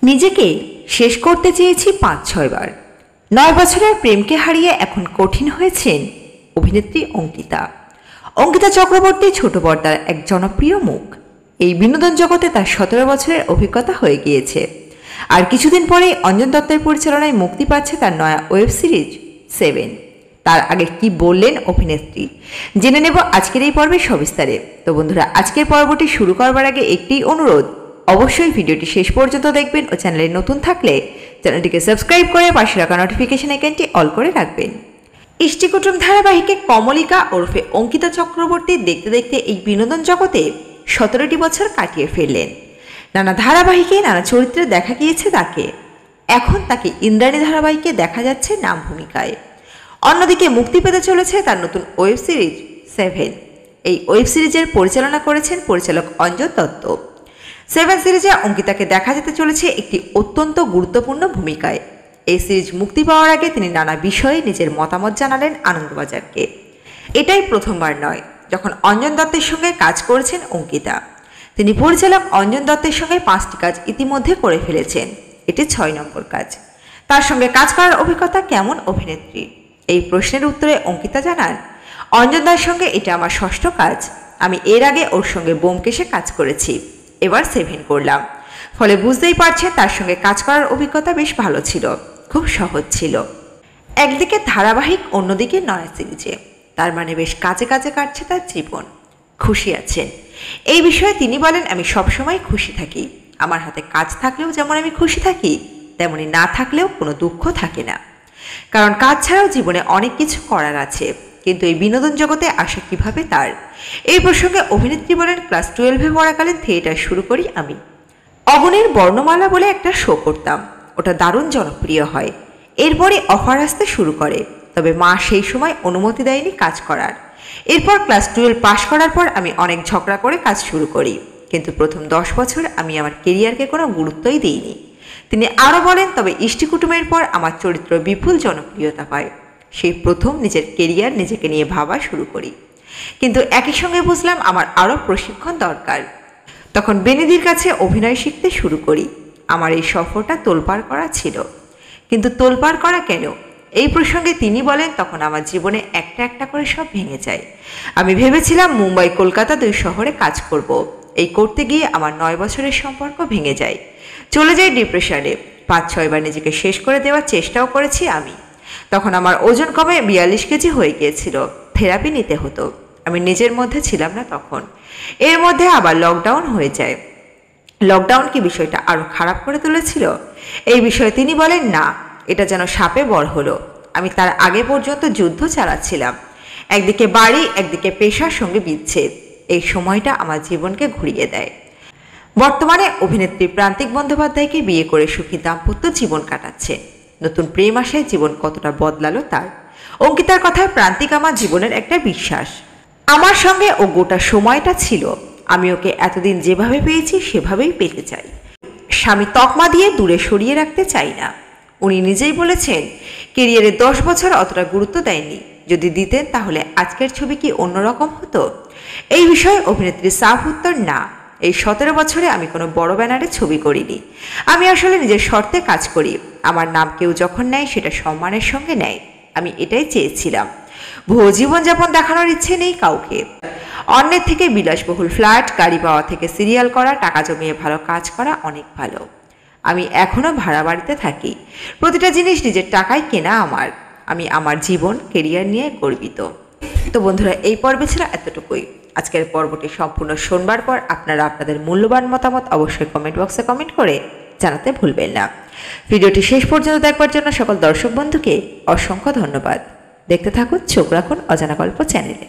নিজেকে শেষ করতে চেয়েছি ৫-৬ বার। ৯ বছরের প্রেমকে হারিয়ে এখন কঠিন হয়েছেন অভিনেত্রী অঙ্কিতা। অঙ্কিতা চক্রবর্তী ছোট পর্দার এক জনপ্রিয় মুখ। এই বিনোদন জগতে তার ১৭ বছরের অভিজ্ঞতা হয়ে গিয়েছে। আর কিছুদিন পরেই অঞ্জন দত্তের পরিচালনায় মুক্তি পাচ্ছে তার নয়া ওয়েব সিরিজ 7। তার আগে কি বললেন অভিনেত্রী, জেনে নেব আজকের এই পর্বে সবিস্তারে। তো বন্ধুরা, আজকের পর্বটি শুরু করবার আগে একটি অনুরোধ, অবশ্যই ভিডিওটি শেষ পর্যন্ত দেখবেন ও চ্যানেলে নতুন থাকলে চ্যানেলটিকে সাবস্ক্রাইব করে পাশে রাখা নোটিফিকেশন আইকনটি অল করে রাখবেন। ইষ্টিকুটুম ধারাবাহিকে কমলিকা ওরফে অঙ্কিতা চক্রবর্তী দেখতে দেখতে এই বিনোদন জগতে ১৭টি বছর কাটিয়ে ফেললেন। নানা ধারাবাহিকে নানা চরিত্রে দেখা গিয়েছে তাকে। এখন তাকে ইন্দ্রাণী ধারাবাহিকে দেখা যাচ্ছে নাম ভূমিকায়। অন্যদিকে মুক্তি পেতে চলেছে তার নতুন ওয়েব সিরিজ 7। এই ওয়েব সিরিজের পরিচালনা করেছেন পরিচালক অঞ্জন দত্ত। 7 সিরিজে অঙ্কিতাকে দেখা যেতে চলেছে একটি অত্যন্ত গুরুত্বপূর্ণ ভূমিকায়। এই সিরিজ মুক্তি পাওয়ার আগে তিনি নানা বিষয়ে নিজের মতামত জানালেন আনন্দবাজারকে। এটাই প্রথমবার নয় যখন অঞ্জন দত্তের সঙ্গে কাজ করেছেন অঙ্কিতা। তিনি পরিচালক অঞ্জন দত্তের সঙ্গে 5টি কাজ ইতিমধ্যে করে ফেলেছেন। এটি 6 নম্বর কাজ। তার সঙ্গে কাজ করার অভিজ্ঞতা কেমন অভিনেত্রী? এই প্রশ্নের উত্তরে অঙ্কিতা জানান, অঞ্জন দার সঙ্গে এটা আমার 6ষ্ঠ কাজ। আমি এর আগে ওর সঙ্গে ব্যোমকেশে কাজ করেছি, এবার 7 করলাম। ফলে বুঝতেই পারছেন তার সঙ্গে কাজ করার অভিজ্ঞতা বেশ ভালো ছিল, খুব সহজ ছিল। একদিকে ধারাবাহিক, অন্যদিকে নয়া সিরিজে, তার মানে বেশ কাজে কাজে কাটছে তার জীবন। খুশি আছেন এই বিষয়ে তিনি বলেন, আমি সবসময় খুশি থাকি। আমার হাতে কাজ থাকলেও যেমন আমি খুশি থাকি, তেমনি না থাকলেও কোনো দুঃখ থাকে না। কারণ কাজ ছাড়াও জীবনে অনেক কিছু করার আছে, কিন্তু এই বিনোদন জগতে আসা কিভাবে তার। এই প্রসঙ্গে অভিনেত্রী বলেন, ক্লাস 12-এ পড়াকালীন থিয়েটার শুরু করি আমি। অবনীর বর্ণমালা বলে একটা শো করতাম, ওটা দারুণ জনপ্রিয় হয়। এরপরে অফার আসতে শুরু করে, তবে মা সেই সময় অনুমতি দেয়নি কাজ করার। এরপর ক্লাস 12 পাশ করার পর আমি অনেক ঝগড়া করে কাজ শুরু করি, কিন্তু প্রথম 10 বছর আমি আমার কেরিয়ারকে কোনো গুরুত্বই দিইনি। তিনি আরও বলেন, তবে ইষ্টিকুটুমের পর আমার চরিত্র বিপুল জনপ্রিয়তা পায়। সেই প্রথম নিজের কেরিয়ার নিজেকে নিয়ে ভাবা শুরু করি, কিন্তু একই সঙ্গে বুঝলাম আমার আরও প্রশিক্ষণ দরকার। তখন বেনিদির কাছে অভিনয় শিখতে শুরু করি। আমার এই সফরটা তোলপাড় করা ছিল, কিন্তু তোলপাড় করা কেন? এই প্রসঙ্গে তিনি বলেন, তখন আমার জীবনে একটা একটা করে সব ভেঙে যায়। আমি ভেবেছিলাম মুম্বাই কলকাতা 2 শহরে কাজ করব। এই করতে গিয়ে আমার 9 বছরের সম্পর্ক ভেঙে যায়, চলে যাই ডিপ্রেশনে। 5-6 বার নিজেকে শেষ করে দেওয়ার চেষ্টাও করেছি আমি। তখন আমার ওজন কমে 42 কেজি হয়ে গিয়েছিল, থেরাপি নিতে হতো। আমি নিজের মধ্যে ছিলাম না তখন। এর মধ্যে আবার লকডাউন হয়ে যায়। লকডাউন কি বিষয়টা আরও খারাপ করে তুলেছিল? এই বিষয়ে তিনি বলেন, না, এটা যেন সাপে বর হলো। আমি তার আগে পর্যন্ত যুদ্ধ চালাচ্ছিলাম, একদিকে বাড়ি, একদিকে পেশার সঙ্গে বিচ্ছেদ। এই সময়টা আমার জীবনকে ঘুরিয়ে দেয়। বর্তমানে অভিনেত্রী প্রান্তিক বন্দ্যোপাধ্যায়কে বিয়ে করে সুখী দাম্পত্য জীবন কাটাচ্ছে। নতুন প্রেম আসায় জীবন কতটা বদলালো তার। অঙ্কিতার কথায়, প্রান্তিক আমার জীবনের একটা বিশ্বাস। আমার সঙ্গে ও গোটা সময়টা ছিল। আমি ওকে এতদিন যেভাবে পেয়েছি সেভাবেই পেতে চাই। স্বামী তকমা দিয়ে দূরে সরিয়ে রাখতে চাই না। উনি নিজেই বলেছেন, কেরিয়ারে 10 বছর অতটা গুরুত্ব দেয়নি। যদি দিতেন তাহলে আজকের ছবি কি অন্যরকম হতো? এই বিষয়ে অভিনেত্রী সাফ উত্তর, না, এই 17 বছরে আমি কোনো বড় ব্যানারে ছবি করিনি। আমি আসলে নিজের শর্তে কাজ করি। আমার নাম কেউ যখন নেয় সেটা সম্মানের সঙ্গে নেয়। আমি এটাই চেয়েছিলাম। ভুয়ো জীবনযাপন দেখানোর ইচ্ছে নেই কাউকে। অন্যের থেকে বিলাসবহুল ফ্ল্যাট, গাড়ি পাওয়া থেকে সিরিয়াল করা, টাকা জমিয়ে ভালো কাজ করা অনেক ভালো। আমি এখনও ভাড়া বাড়িতে থাকি। প্রতিটা জিনিস নিজের টাকায় কেনা আমার। আমি আমার জীবন, কেরিয়ার নিয়ে গর্বিত। তো বন্ধুরা, এই পর্বে ছিল এতটুকুই। আজকের পর্বটি সম্পূর্ণ শোনবার পর আপনারা আপনাদের মূল্যবান মতামত অবশ্যই কমেন্ট বক্সে কমেন্ট করে জানাতে ভুলবেন না। ভিডিওটি শেষ পর্যন্ত দেখবার জন্য সকল দর্শক বন্ধুকে অসংখ্য ধন্যবাদ। দেখতে থাকুন, চোখ রাখুন অজানা গল্প চ্যানেলে।